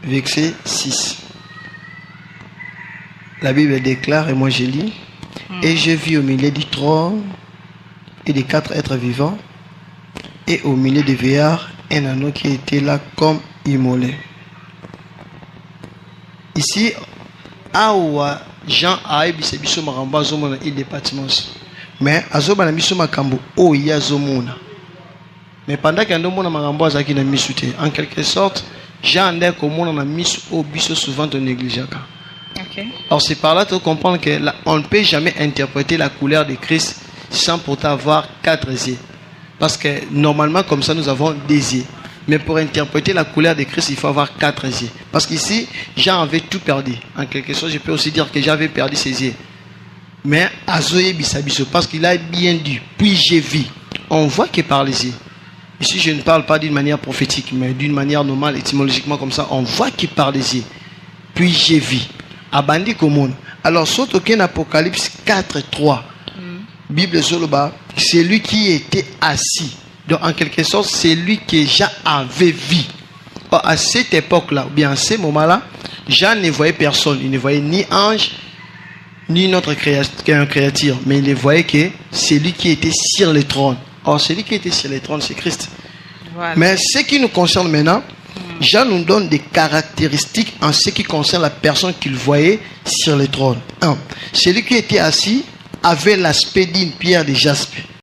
verset 6. La Bible déclare, et moi je lis, et je vis au milieu du trône et des 4 êtres vivants, et au milieu des veillards, un anneau qui était là comme immolé. Ici, awa Jean a ebise biso makambo azomona il de Patmos. Mais azobana biso makambo o ya zomona. Mais pendant qu'il ndomona makambo azaki na misu te. En quelque sorte, Jean ndé komona na misu o biso souvent on négligeaka. Okay. Alors c'est par là que comprendre que on ne peut jamais interpréter la couleur de Christ sans pourtant avoir 4 yeux. Parce que normalement comme ça nous avons des yeux. Mais pour interpréter la couleur de Christ, il faut avoir 4 yeux. Parce qu'ici, Jean avait tout perdu. En quelque sorte, je peux aussi dire que j'avais perdu ses yeux. Mais Azoé Bissabiso, parce qu'il a bien dit, puis j'ai vu. On voit que par les yeux. Ici, je ne parle pas d'une manière prophétique, mais d'une manière normale, étymologiquement comme ça. On voit qu'il par les yeux. Puis j'ai vu. Abandi Komon. Alors, saute aucun Apocalypse 4, 3. Bible Zoloba, c'est lui qui était assis. Donc, en quelque sorte, c'est lui que Jean avait vu. Or, à cette époque-là, ou bien à ce moment-là, Jean ne voyait personne. Il ne voyait ni ange, ni notre créature. Mais il voyait que c'est lui qui était sur le trône. Or, celui qui était sur le trône, c'est Christ. Voilà. Mais ce qui nous concerne maintenant, Jean nous donne des caractéristiques en ce qui concerne la personne qu'il voyait sur le trône. 1. Celui qui était assis avait l'aspect d'une pierre de jaspe.